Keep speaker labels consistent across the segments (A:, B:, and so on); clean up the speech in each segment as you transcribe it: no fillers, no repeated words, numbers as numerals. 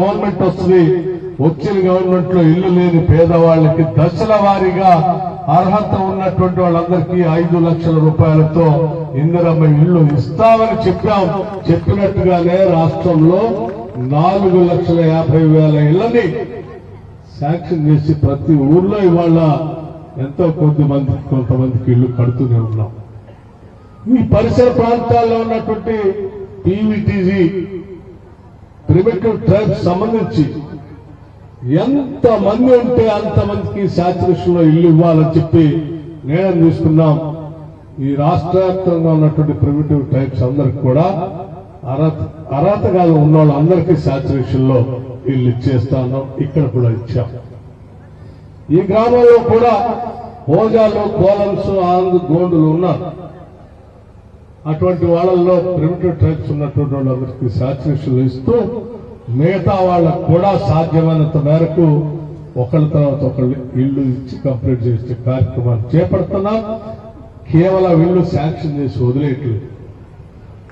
A: Government వస్తుంది. వచ్చిన government లో ఇల్లు లేని పేదవాళ్ళకి దశల వారీగా అర్హత ఉన్నటువంటి వాళ్ళందరికీ 5 లక్షల రూపాయలతో ఇందిరమ్మ ఇళ్లు ఇస్తామని చెప్పాం. చెప్పినట్టుగానే రాష్ట్రంలో 4,50,000 ఇళ్లని శాంక్షన్ చేసి ప్రతి ఊర్లో ఇవాళ ఎంతో కొంతమందికి ఇళ్లు కడుతూనే ఉన్నాం. ఈ పరిసర ప్రాంతాల్లో ఉన్నటువంటి పీవీటీజీ ప్రిమిటివ్ ట్రైబ్స్ సంబంధించి ఎంత మంది ఉంటే అంతమందికి శాచ్యురేషన్ లో ఇల్లు ఇవ్వాలని చెప్పి నిర్ణయం తీసుకున్నాం. ఈ రాష్ట్ర వ్యాప్తంగా ఉన్నటువంటి ప్రిమిటివ్ ట్రైబ్స్ అందరికి కూడా అర్హతగా ఉన్న వాళ్ళందరికీ శాచ్యురేషన్ లో ఇల్లు ఇచ్చేస్తాను. ఇక్కడ కూడా ఇచ్చాం. ఈ గ్రామంలో కూడా హోజాలు, కోలమ్స్, ఆంధ్ర, గోండులు ఉన్నారు. అటువంటి వాళ్ళల్లో ప్రిమిటివ్ ట్రైబ్స్ ఉన్నటువంటి వాళ్ళందరికీ శాచ్యురేషన్ ఇస్తూ మిగతా వాళ్ళకు కూడా సాధ్యమైనంత మేరకు ఒకళ్ళ తర్వాత ఒకళ్ళు ఇళ్లు ఇచ్చి కంప్లీట్ చేసే కార్యక్రమాన్ని చేపడుతున్నాం. కేవలం ఇళ్లు శాంక్షన్ చేసి వదిలేయట్లేదు.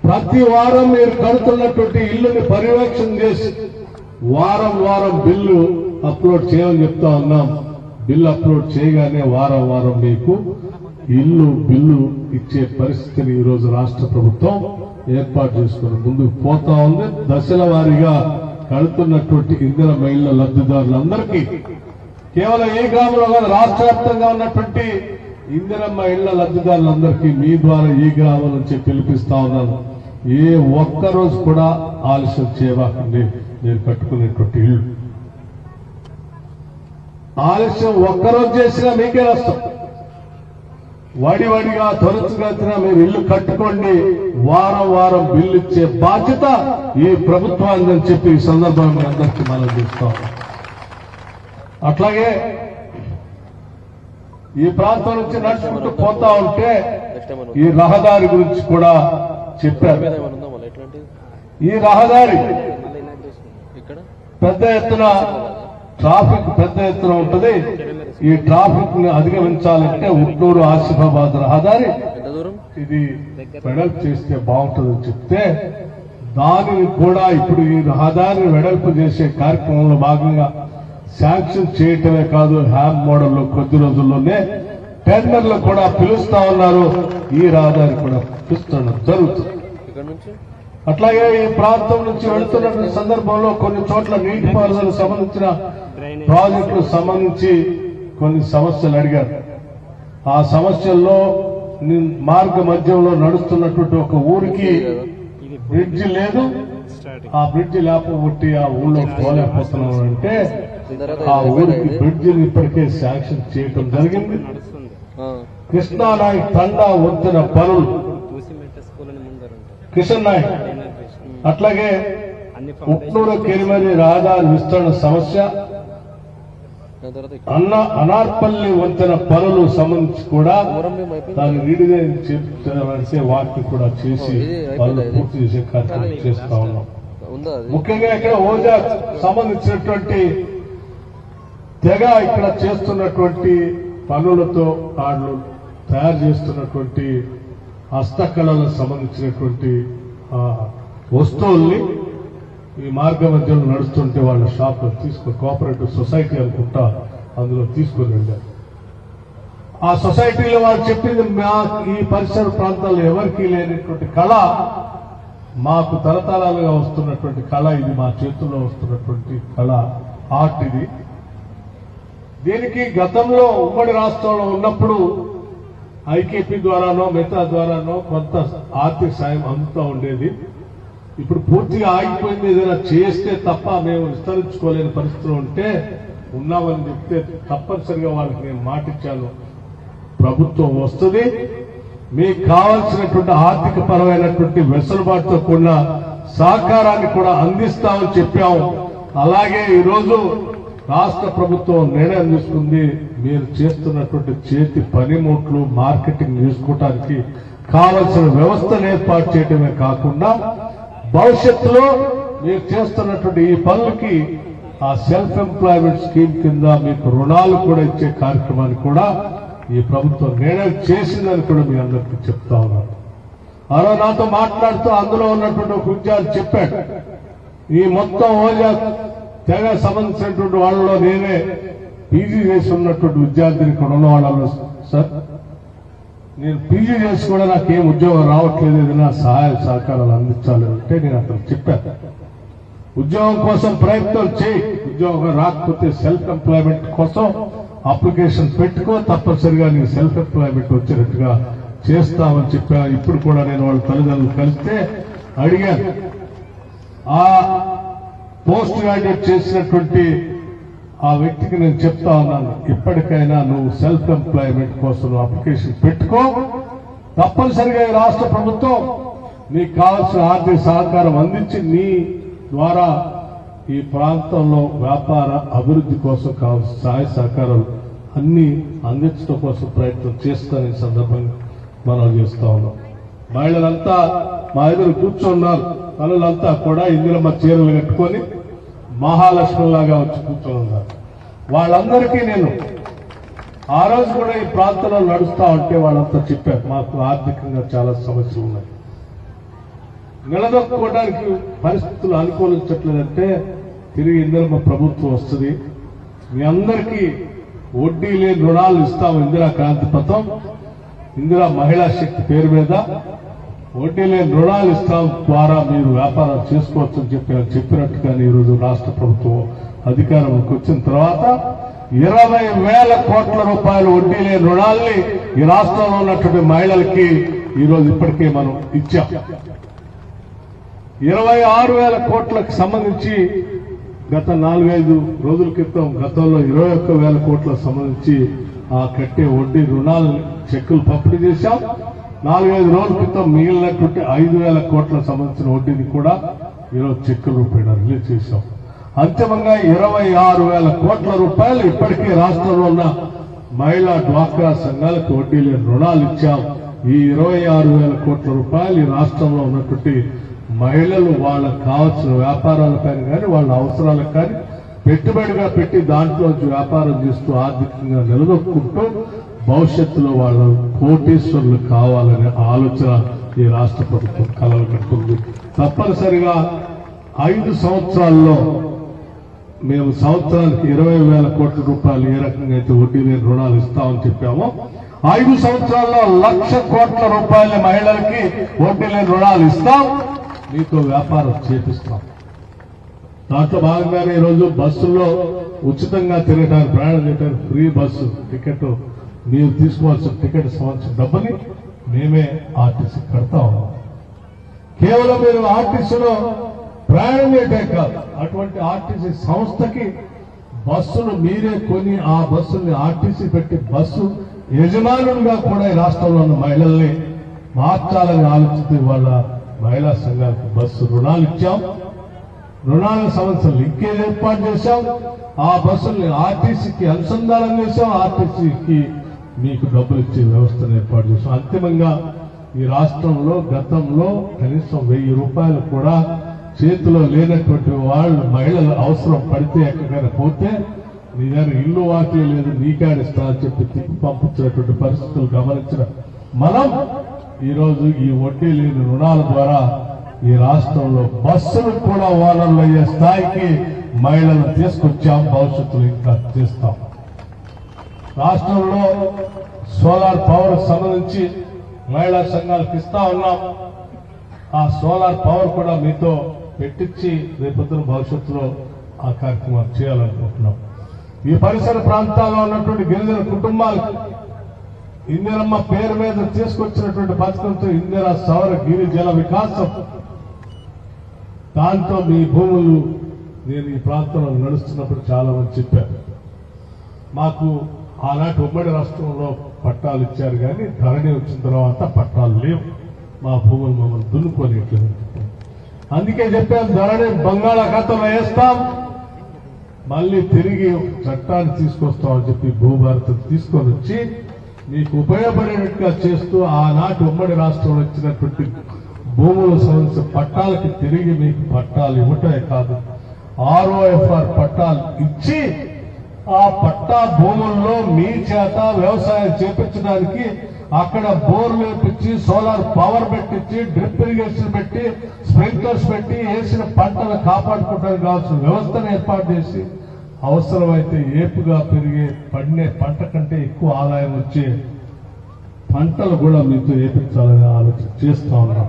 A: ప్రతి వారం మీరు కడుతున్నటువంటి ఇళ్లుని పర్యవేక్షణ చేసి వారం వారం బిల్లు అప్లోడ్ చేయమని చెప్తా ఉన్నాం. బిల్లు అప్లోడ్ చేయగానే వారం వారం మీకు బిల్లు ఇచ్చే పరిస్థితిని ఈ రోజు రాష్ట్ర ప్రభుత్వం ఏర్పాటు చేసుకుని ముందుకు పోతా ఉంది. దశల వారీగా కడుతున్నటువంటి ఇందిరమ్మ ఇళ్ల లబ్ధిదారులందరికీ కేవలం ఏ గ్రామంలో కాదు, రాష్ట్ర వ్యాప్తంగా ఉన్నటువంటి ఇందిరమ్మ ఇళ్ల లబ్ధిదారులందరికీ మీ ద్వారా ఈ గ్రామం నుంచి పిలిపిస్తా ఉన్నాను. ఏ ఒక్కరోజు కూడా ఆలస్యం చేయవాకండి. నేను కట్టుకునేటువంటి ఇళ్లు ఆలస్యం ఒక్కరోజు చేసినా మీకే నష్టం. వడివడిగా త్వరగా మీరు ఇల్లు కట్టుకోండి. వారం వారం బిల్లు ఇచ్చే బాధ్యత ఈ ప్రభుత్వాన్ని అని చెప్పి ఈ సందర్భంగా అందరికీ మనం చూస్తాం. అట్లాగే ఈ ప్రాంతం నుంచి నడుచుకుంటూ పోతా ఉంటే ఈ రహదారి గురించి కూడా చెప్పారు. ఈ రహదారి పెద్ద ఎత్తున ట్రాఫిక్ ఉంటుంది. ఈ ట్రాఫిక్ ని అధిగమించాలంటే ఉట్నూరు ఆసిఫాబాద్ రహదారి ఇది వెడల్పు చేస్తే బాగుంటుందని చెప్తే దానిని కూడా ఇప్పుడు ఈ రహదారిని వెడల్పు చేసే కార్యక్రమంలో భాగంగా శాంక్షన్ చేయటమే కాదు, హ్యామ్ మోడల్లో కొద్ది రోజుల్లోనే టెండర్లు కూడా పిలుస్తా ఉన్నారు. ఈ రహదారి కూడా పిలుస్తడం జరుగుతుంది. అట్లాగే ఈ ప్రాంతం నుంచి వెళుతున్న సందర్భంలో కొన్ని చోట్ల నీటిపారుదలకు సంబంధించిన ప్రాజెక్టులకు సంబంధించి కొన్ని సమస్యలు అడిగారు. ఆ సమస్యల్లో మార్గ మధ్యంలో నడుస్తున్నటువంటి ఒక ఊరికి బ్రిడ్జి లేదు. ఆ బ్రిడ్జి లేకపోతే ఆ ఊళ్ళో పోలేకపోతున్నాం అంటే ఆ ఊరికి బ్రిడ్జిని ఇప్పటికే శాంక్షన్ చేయటం జరిగింది. కృష్ణానాయక్ తండా వంతెన పనులు కిషన్ నాయక్, అట్లాగే ఉట్నూరు కెరిమరి రహదారి విస్తరణ సమస్య, అనార్పల్లి వంతెన పనులు సంబంధించి కూడా దాన్ని రీడిజైన్ చేస్తే వాటిని కూడా చేసి పనులు పూర్తి చేసే కార్యక్రమం చేస్తా ఉన్నాం. ముఖ్యంగా ఇక్కడ ఓజా సంబంధించినటువంటి తెగ ఇక్కడ చేస్తున్నటువంటి పనులతో వాళ్ళు తయారు చేస్తున్నటువంటి హస్తకళలకు సంబంధించినటువంటి వస్తువుల్ని ఈ మార్గ మధ్యలో నడుస్తుంటే వాళ్ళ షాప్లో కోఆపరేటివ్ సొసైటీ అనుకుంటా అందులో తీసుకుని వెళ్ళారు. ఆ సొసైటీలో వాళ్ళు చెప్పింది, ఈ పరిసర ప్రాంతాల్లో ఎవరికీ లేనటువంటి కళ, మాకు తరతరాలుగా వస్తున్నటువంటి కళ ఇది, మా చేతుల్లో వస్తున్నటువంటి కళ, ఆర్ట్ ఇది. దీనికి గతంలో ఉమ్మడి రాష్ట్రంలో ఉన్నప్పుడు ఐకేపీ ద్వారానో మిగతా ద్వారానో కొంత ఆర్థిక సాయం అందుతూ ఉండేది. ఇప్పుడు పూర్తిగా ఆగిపోయింది. ఏదైనా చేస్తే తప్ప మేము విస్తరించుకోలేని పరిస్థితిలో ఉంటే ఉన్నామని చెప్తే తప్పనిసరిగా వాళ్ళకి నేను మాటిచ్చాను, ప్రభుత్వం వస్తుంది, మీకు కావాల్సినటువంటి ఆర్థిక పరమైనటువంటి వెసులుబాటుతో కూడిన సహకారాన్ని కూడా అందిస్తామని చెప్పాము. అలాగే ఈరోజు రాష్ట్ర ప్రభుత్వం నిర్ణయం తీసుకుంది, మీరు చేస్తున్నటువంటి చేతి పనిముట్లు మార్కెటింగ్ చేసుకోవడానికి కావలసిన వ్యవస్థను ఏర్పాటు చేయడమే కాకుండా భవిష్యత్తులో మీరు చేస్తున్నటువంటి ఈ పనులకి ఆ సెల్ఫ్ ఎంప్లాయ్మెంట్ స్కీమ్ కింద మీకు రుణాలు కూడా ఇచ్చే కార్యక్రమాన్ని కూడా ఈ ప్రభుత్వం నిర్ణయం చేసిందని కూడా మీ అందరికీ చెప్తా ఉన్నారు. అలా నాతో మాట్లాడుతూ అందులో ఉన్నటువంటి ఒక ఉద్యోగాలు చెప్పాడు, ఈ మొత్తం ఓజా తెగ సంబంధించినటువంటి వాళ్ళలో నేనే పీజీ చేసి ఉన్నటువంటి విద్యార్థిని ఇక్కడ ఉన్న వాళ్ళలో సార్ నేను పీజీ చేసి కూడా నాకేం ఉద్యోగం రావట్లేదు, ఏదైనా సహాయ సహకారాలు అందించాలి అంటే నేను అతను చెప్పాను, ఉద్యోగం కోసం ప్రయత్నం చేయి, ఉద్యోగం రాకపోతే సెల్ఫ్ ఎంప్లాయ్మెంట్ కోసం అప్లికేషన్ పెట్టుకో, తప్పనిసరిగా నీకు సెల్ఫ్ ఎంప్లాయ్మెంట్ వచ్చేటట్టుగా చేస్తామని చెప్పాను. ఇప్పుడు కూడా నేను వాళ్ళ తల్లిదండ్రులు కలిస్తే అడిగాను, ఆ పోస్ట్ గ్రాడ్యుయేట్ చేసినటువంటి ఆ వ్యక్తికి నేను చెప్తా ఉన్నాను, ఇప్పటికైనా నువ్వు సెల్ఫ్ ఎంప్లాయ్మెంట్ కోసం అప్లికేషన్ పెట్టుకో, తప్పనిసరిగా ఈ రాష్ట్ర ప్రభుత్వం నీకు కావాల్సిన ఆర్థిక సహకారం అందించి నీ ద్వారా ఈ ప్రాంతంలో వ్యాపార అభివృద్ధి కోసం కావాల్సిన సహాయ సహకారాలు అన్ని అందించడం కోసం ప్రయత్నం చేస్తానని సందర్భంగా మనం చేస్తా ఉన్నాం. మహిళలంతా మా ఎదురు కూర్చున్నారు, తల్లులంతా కూడా ఇందిరమ్మ చీరలు కట్టుకొని మహాలక్ష్మిలాగా వచ్చి కూర్చొని ఉన్నారు. వాళ్ళందరికీ నేను ఆ రోజు కూడా ఈ ప్రాంతంలో నడుస్తా ఉంటే వాళ్ళంతా చెప్పారు, మాకు ఆర్థికంగా చాలా సమస్యలు ఉన్నాయి, నిలదొక్కుకోవడానికి పరిస్థితులు అనుకూలించట్లేదంటే తిరిగి ఇందిరమ్మ ప్రభుత్వం వస్తుంది, మీ అందరికీ వడ్డీ లేని రుణాలు ఇస్తాము, ఇందిరా క్రాంతి పథకం, ఇందిరా మహిళా శక్తి పేరు మీద వడ్డీ లేని రుణాలు ఇస్తాం, ద్వారా మీరు వ్యాపారం చేసుకోవచ్చు అని చెప్పినట్టుగానే ఈరోజు రాష్ట్ర ప్రభుత్వం అధికారంలోకి వచ్చిన తర్వాత 20,000 కోట్ల రూపాయల వడ్డీ లేని రుణాల్ని ఈ రాష్ట్రంలో ఉన్నటువంటి మహిళలకి ఈరోజు ఇప్పటికే మనం ఇచ్చాం. 26,000 కోట్లకు సంబంధించి గత 4-5 రోజుల క్రితం గతంలో 21,000 కోట్లకు సంబంధించి ఆ కట్టే వడ్డీ రుణాలు చెక్కులు పంపిణీ చేశాం. 4-5 రోజుల క్రితం మిగిలినటువంటి 5,000 కోట్లకు సంబంధించిన వడ్డీని కూడా ఈరోజు చెక్కుల రూపేణ రిలీజ్ చేశాం. అంతిమంగా 26,000 కోట్ల రూపాయలు ఇప్పటికే రాష్ట్రంలో ఉన్న మహిళా డ్వాక్రా సంఘాలకు వడ్డీ లేని రుణాలు ఇచ్చాం. ఈ 26,000 కోట్ల రూపాయలు ఈ రాష్ట్రంలో ఉన్నటువంటి మహిళలు వాళ్ళకు కావాల్సిన వ్యాపారాలకైనా కానీ వాళ్ళ అవసరాలకు కానీ పెట్టుబడిగా పెట్టి దాంట్లో వ్యాపారం చేస్తూ ఆర్థికంగా నిలదొక్కుంటూ భవిష్యత్తులో వాళ్ళు కోటీశ్వరులు కావాలనే ఆలోచన ఈ రాష్ట్ర ప్రభుత్వం కలలు కట్టుకుంది. తప్పనిసరిగా 5 సంవత్సరాల్లో మేము సంవత్సరానికి 20,000 కోట్ల రూపాయలు ఏ రకంగా అయితే వడ్డీ లేని రుణాలు ఇస్తామని చెప్పామో 5 సంవత్సరాల్లో 1,00,000 కోట్ల రూపాయల మహిళలకి వడ్డీ లేని రుణాలు ఇస్తాం, మీతో వ్యాపారం చేపిస్తాం. దాంట్లో భాగంగానే ఈరోజు బస్సుల్లో ఉచితంగా తిరగడానికి ప్రయాణం చేయడానికి ఫ్రీ బస్సు టికెట్, మీరు తీసుకోవాల్సిన టికెట్ సంబంధించిన డబ్బుని మేమే ఆర్టీసీ కడతా ఉన్నాం. కేవలం మీరు ఆర్టీసీలో ప్రయాణం చేయటే కాదు, అటువంటి ఆర్టీసీ సంస్థకి బస్సును మీరే కొని ఆ బస్సుల్ని ఆర్టీసీ పెట్టి బస్సు యజమానులుగా కూడా ఈ రాష్ట్రంలో ఉన్న మహిళల్ని మార్చాలని ఆలోచిస్తే వాళ్ళ మహిళా సంఘాలకు బస్సు రుణాలు ఇచ్చాం, రుణాలకు సంబంధించిన లింకేజ్ ఏర్పాటు చేశాం, ఆ బస్సుల్ని ఆర్టీసీకి అనుసంధానం చేశాం, ఆర్టీసీకి మీకు డబ్బులు ఇచ్చే వ్యవస్థను ఏర్పాటు చేశాం. అంతిమంగా ఈ రాష్ట్రంలో గతంలో కనీసం 1,000 రూపాయలు కూడా చేతిలో లేనటువంటి వాళ్ళు మహిళల అవసరం పడితే ఎక్కడికైనా పోతే నీ దగ్గర ఇల్లు వాకి లేదు నీకాడిస్తా అని చెప్పి తిప్పి పంపించినటువంటి పరిస్థితులు గమనించిన మనం ఈరోజు ఈ వడ్డీ లేని రుణాల ద్వారా ఈ రాష్ట్రంలో బస్సులు కూడా ఓనర్లు అయ్యే స్థాయికి మహిళలను తీసుకొచ్చాం, భవిష్యత్తులో ఇంకా చేస్తాం. రాష్ట్రంలో సోలార్ పవర్ సంబంధించి మహిళా సంఘాలకు ఇస్తా ఉన్నాం. ఆ సోలార్ పవర్ కూడా మీతో పెట్టించి రేపొద్దున భవిష్యత్తులో ఆ కార్యక్రమాలు చేయాలనుకుంటున్నాం. ఈ పరిసర ప్రాంతాల్లో ఉన్నటువంటి గిరిజన కుటుంబాలకు ఇందిరమ్మ పేరు మీద తీసుకొచ్చినటువంటి పథకంతో ఇందిరా సౌర గిరి జల వికాసం, దాంతో మీ భూములు నేను ఈ ప్రాంతంలో నడుస్తున్నప్పుడు చాలా మంది చెప్పారు, మాకు ఆనాటి ఉమ్మడి రాష్ట్రంలో పట్టాలు ఇచ్చారు కానీ ధరణి వచ్చిన తర్వాత పట్టాలు లేవు, మా భూములు మమ్మల్ని దున్నుకోలేట్లేదు. అందుకే చెప్పాం, ధరణి బంగాళాఖాతంలో వేస్తాం, మళ్ళీ తిరిగి చట్టాన్ని తీసుకొస్తామని చెప్పి భూభారతం తీసుకొని వచ్చి మీకు ఉపయోగపడేట్టుగా చేస్తూ ఆనాటి ఉమ్మడి రాష్ట్రంలో ఇచ్చినటువంటి భూముల సంబంధించిన పట్టాలకి తిరిగి మీకు పట్టాలు ఇవ్వటమే కాదు, ROFR పట్టాలు ఇచ్చి ఆ పట్టా భూముల్లో మీ చేత వ్యవసాయం చేపించడానికి అక్కడ బోర్లు వేపించి సోలార్ పవర్ పెట్టించి డ్రిప్ ఇరిగేషన్ పెట్టి స్ప్రింక్లర్స్ పెట్టి వేసిన పంటలు కాపాడుకోవడానికి కావాల్సిన వ్యవస్థను ఏర్పాటు చేసి అవసరమైతే ఏపుగా పెరిగే పండే పంట కంటే ఎక్కువ ఆదాయం వచ్చే పంటలు కూడా మీతో ఏపించాలని ఆలోచన చేస్తా ఉన్నాం.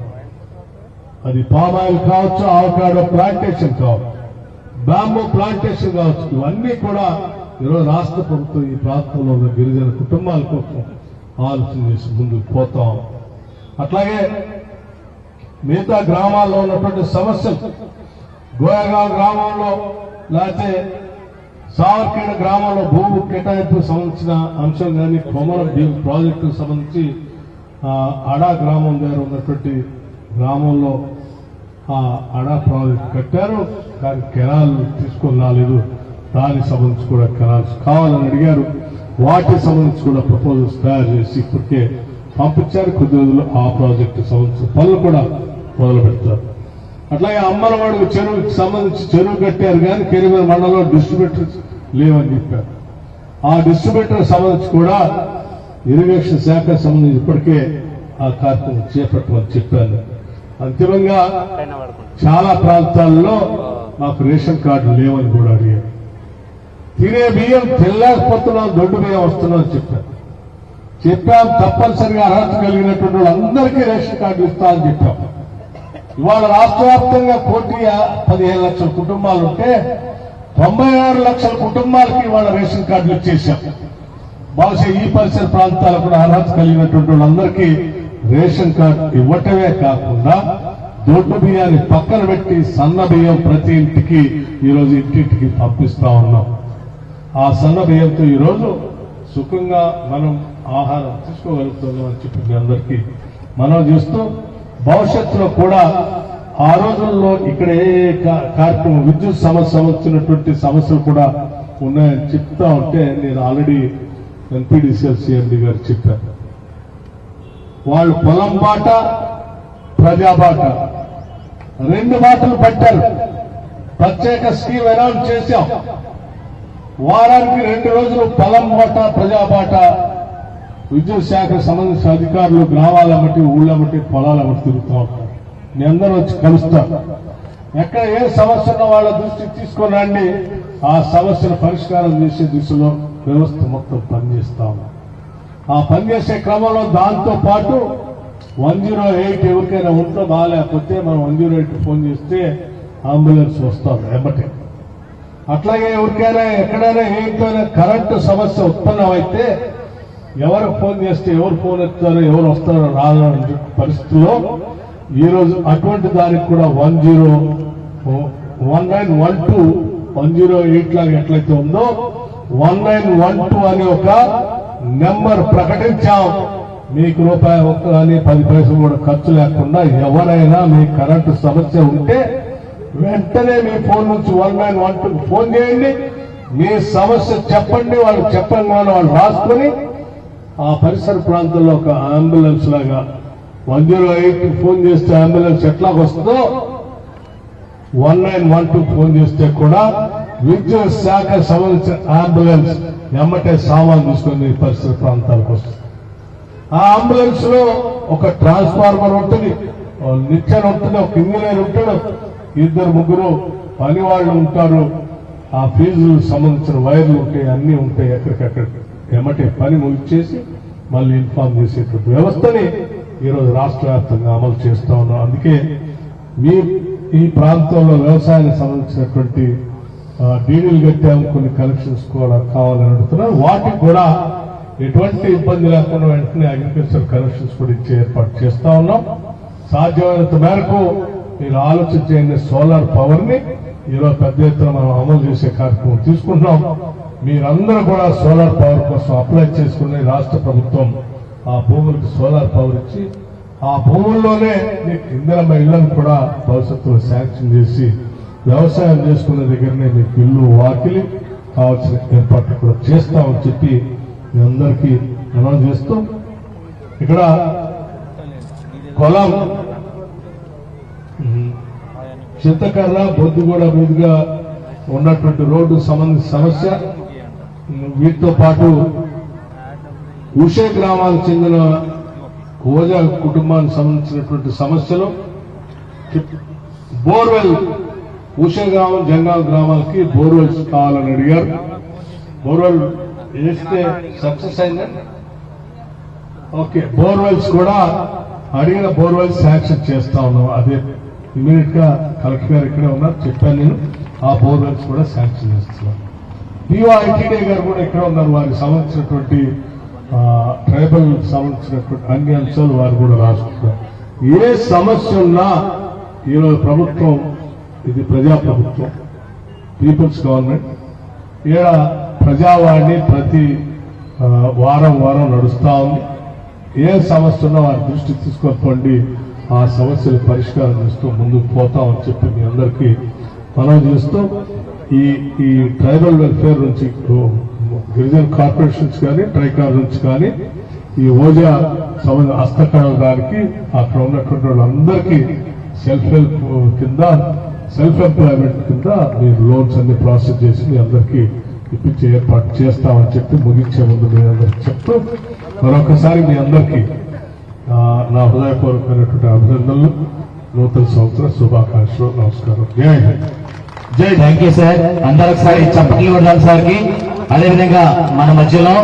A: అది పామాయిల్ కావచ్చు, ఆవకాడో ప్లాంటేషన్ కావచ్చు, బ్యాంబూ ప్లాంటేషన్ కావచ్చు, ఇవన్నీ కూడా ఈరోజు రాష్ట్ర ప్రభుత్వం ఈ ప్రాంతంలో ఉన్న గిరిజన కుటుంబాల కోసం ఆలోచన చేసి ముందుకు పోతాం. అట్లాగే మిగతా గ్రామాల్లో ఉన్నటువంటి సమస్యలు, గోయగావ్ గ్రామంలో లేకపోతే సావర్కేడ గ్రామంలో భూమి కేటాయింపుకు సంబంధించిన అంశం కానీ, కొమరం భీం ప్రాజెక్టుకు సంబంధించి అడా గ్రామం దగ్గర ఉన్నటువంటి గ్రామంలో అడా ప్రాజెక్టు కట్టారు, కానీ కెనాల్ తీసుకొని రాలేదు. దానికి సంబంధించి కూడా కెనాల్స్ కావాలని అడిగారు. వాటికి సంబంధించి కూడా ప్రపోజల్స్ తయారు చేసి ఇప్పటికే పంపించారు. కొద్ది రోజులు ఆ ప్రాజెక్టు సంబంధించిన పనులు కూడా మొదలు పెడతారు. అట్లాగే అమ్మలవాడు చెరువుకి సంబంధించి చెరువు కట్టారు, కానీ కెరీమేర మండలంలో డిస్ట్రిబ్యూటర్స్ లేవని చెప్పారు. ఆ డిస్ట్రిబ్యూటర్ సంబంధించి కూడా ఇరిగేషన్ శాఖ సంబంధించి ఇప్పటికే ఆ కార్యక్రమం చేపట్టమని చెప్పాను. అంతిమంగా చాలా ప్రాంతాల్లో మాకు రేషన్ కార్డులు లేవని కూడా అడిగారు. తినే బియ్యం తెల్లకపోతున్నాం, దొడ్డు బియ్యం వస్తున్నాం అని చెప్పాం. తప్పనిసరిగా అర్హత కలిగినటువంటి వాళ్ళందరికీ రేషన్ కార్డు ఇస్తామని చెప్పాం. ఇవాళ రాష్ట్ర వ్యాప్తంగా 1,15,00,000 కుటుంబాలు ఉంటే 96 లక్షల కుటుంబాలకి ఇవాళ రేషన్ కార్డులు ఇచ్చేశాం. బహుశా ఈ పరిసర ప్రాంతాలకు కూడా అర్హత కలిగినటువంటి వాళ్ళందరికీ రేషన్ కార్డు ఇవ్వటమే కాకుండా దొడ్డు బియ్యాన్ని పక్కన పెట్టి సన్న బియ్యం ప్రతి ఇంటికి ఈరోజు ఇంటింటికి పంపిస్తా ఉన్నాం. ఆ సన్న బియ్యంతో ఈరోజు సుఖంగా మనం ఆహారం తీసుకోగలుగుతున్నాం అని చెప్పి మీ అందరికీ మనం చూస్తూ, భవిష్యత్తులో కూడా ఆ రోజుల్లో ఇక్కడ ఏ కార్యక్రమం విద్యుత్ సమస్య వచ్చినటువంటి సమస్యలు కూడా ఉన్నాయని చెప్తా ఉంటే నేను ఆల్రెడీ ఎన్పీడీసీఎల్ సిఎండి గారు చెప్పారు. వాళ్ళు పొలం బాట, ప్రజా బాట, 2 బాటలు పెట్టారు. ప్రత్యేక స్కీమ్ అనౌన్స్ చేశాం. వారానికి 2 రోజులు పొలం బాట, ప్రజా బాట విద్యుత్ శాఖకు సంబంధించిన అధికారులు గ్రామాల బట్టి, ఊళ్ళ బట్టి, పొలాల బట్టి తిరుగుతూ ఉంటారు. మీ అందరూ వచ్చి కలుస్తారు. ఎక్కడ ఏ సమస్య ఉన్నా వాళ్ళ దృష్టికి తీసుకొని రండి. ఆ సమస్యను పరిష్కారం చేసే దిశలో వ్యవస్థ మొత్తం పనిచేస్తా ఉన్నాం. ఆ పనిచేసే క్రమంలో దాంతో పాటు 108 ఎవరికైనా ఒంట్లో బాగాలేకపోతే మనం 108 ఫోన్ చేస్తే అంబులెన్స్ వస్తాం ఎమ్మటే. అట్లాగే ఎవరికైనా ఎక్కడైనా ఏంటైనా కరెంటు సమస్య ఉత్పన్నమైతే ఎవరు ఫోన్ చేస్తే ఎవరు ఫోన్ ఎత్తారో, ఎవరు వస్తారో రాదని పరిస్థితుల్లో ఈరోజు అటువంటి దానికి కూడా 1912 108 లాగా ఎట్లయితే ఉందో 1912 అనే ఒక నెంబర్ ప్రకటించాం. మీకు రూపాయి ఒక్క కానీ 10 పైసలు కూడా ఖర్చు లేకుండా ఎవరైనా మీ కరెంటు సమస్య ఉంటే వెంటనే మీ ఫోన్ నుంచి 1912 ఫోన్ చేయండి. మీ సమస్య చెప్పండి, వాళ్ళు చెప్పండి, వాళ్ళు రాసుకొని ఆ పరిసర ప్రాంతంలో ఒక అంబులెన్స్ లాగా 108 ఫోన్ చేస్తే అంబులెన్స్ ఎట్లాగ వస్తుందో 1912 ఫోన్ చేస్తే కూడా విద్యుత్ శాఖ సంబంధించిన అంబులెన్స్ ఎమ్మటే సామాన్ తీసుకొని పరిసర ప్రాంతాలకు వస్తుంది. ఆ అంబులెన్స్ లో ఒక ట్రాన్స్ఫార్మర్ ఉంటుంది, నిచ్చెన ఉంటుంది, ఒక ఇంజనీర్ ఉంటాడు, 2-3 పని వాళ్ళు ఉంటారు. ఆ ఫీజు సంబంధించిన వైర్లు ఉంటాయి, అన్ని ఉంటాయి. ఎక్కడికక్కడ ఎమ్మటే పని ముగిచేసి మళ్ళీ ఇన్ఫార్మ్ చేసేటువంటి వ్యవస్థని ఈరోజు రాష్ట్ర వ్యాప్తంగా అమలు చేస్తా ఉన్నాం. అందుకే ఈ ప్రాంతంలో వ్యవసాయానికి సంబంధించినటువంటి డీడీలు కట్టాము, కొన్ని కలెక్షన్స్ కూడా కావాలని అడుగుతున్నారు. వాటికి కూడా ఎటువంటి ఇబ్బంది లేకుండా వెంటనే అగ్రికల్చర్ కలెక్షన్స్ కూడా ఇచ్చే ఏర్పాటు చేస్తా ఉన్నాం. సాధ్యమైనంత మేరకు మీరు ఆలోచన చేయండి. సోలార్ పవర్ ని ఈరోజు పెద్ద ఎత్తున మనం అమలు చేసే కార్యక్రమం తీసుకుంటున్నాం. మీరందరూ కూడా సోలార్ పవర్ కోసం అప్లై చేసుకుని రాష్ట్ర ప్రభుత్వం ఆ భూములకు సోలార్ పవర్ ఇచ్చి ఆ భూముల్లోనే మీకు ఇందిరమ్మ ఇళ్లను కూడా భవిష్యత్తులో శాంక్షన్ చేసి వ్యవసాయం చేసుకునే దగ్గరనే మీకు ఇల్లు, వాకిలి కావాల్సిన ఏర్పాట్లు కూడా చేస్తామని చెప్పి మీ అందరికీ అనౌన్స్ చేస్తూ, ఇక్కడ కొలం చింతకర్ర బొద్దుగూడ మీదుగా ఉన్నటువంటి రోడ్డు సంబంధించిన సమస్య, వీటితో పాటు ఉషే గ్రామానికి చెందిన ఓజా కుటుంబానికి సంబంధించినటువంటి సమస్యలు బోర్వెల్ ఉషే గ్రామం జంగాల్ గ్రామాలకి బోర్వెల్స్ కావాలని అడిగారు. బోర్వెల్ వేస్తే సక్సెస్ అయిందండి. ఓకే, బోర్వెల్స్ కూడా అడిగిన బోర్వెల్స్ శాంక్షన్ చేస్తా ఉన్నాం. అదే ఇమీడియట్ గా కలెక్టర్ గారు ఇక్కడే ఉన్నారు, చెప్పాను నేను. ఆ బోర్వెల్స్ కూడా శాంక్షన్ చేస్తున్నాం. పిఓఐటీడీ గారు కూడా ఇక్కడ ఉన్నారు. వారికి సంబంధించినటువంటి ట్రైబల్ సంబంధించినటువంటి అన్ని అంశాలు వారు కూడా రాసుకుంటారు. ఏ సమస్య ఉన్నా ఈరోజు ప్రభుత్వం, ఇది ప్రజాప్రభుత్వం, పీపుల్స్ గవర్నమెంట్. ఈడ ప్రజావాణి ప్రతి వారం నడుస్తా ఉంది. ఏ సమస్య ఉన్నా వారి దృష్టి తీసుకొని పండి ఆ సమస్యలు పరిష్కారం చేస్తూ ముందుకు పోతామని చెప్పి మీ అందరికీ మనం చేస్తూ ఈ ట్రైబల్ వెల్ఫేర్ నుంచి గిరిజన కార్పొరేషన్స్ కానీ ట్రైకార్ నుంచి కానీ ఈ ఓజా హస్తకళల దానికి అక్కడ ఉన్నటువంటి వాళ్ళందరికీ సెల్ఫ్ హెల్ప్ కింద, సెల్ఫ్ ఎంప్లాయ్మెంట్ కింద మీరు లోన్స్ అన్ని ప్రాసెస్ చేసి మీ అందరికీ ఇప్పించే ఏర్పాటు చేస్తామని చెప్పి ముగించే ముందు మీ అందరికి చెప్తూ మరొకసారి మీ అందరికీ నా హృదయపూర్వకమైనటువంటి అభినందనలు, నూతన సంవత్సర శుభాకాంక్షలు. నమస్కారం. జై హింద్.
B: జై. Thank you sir. అందరూ ఒకసారి చప్పట్లు కొట్టాలి సార్ కి. అదేవిధంగా మన మధ్యలో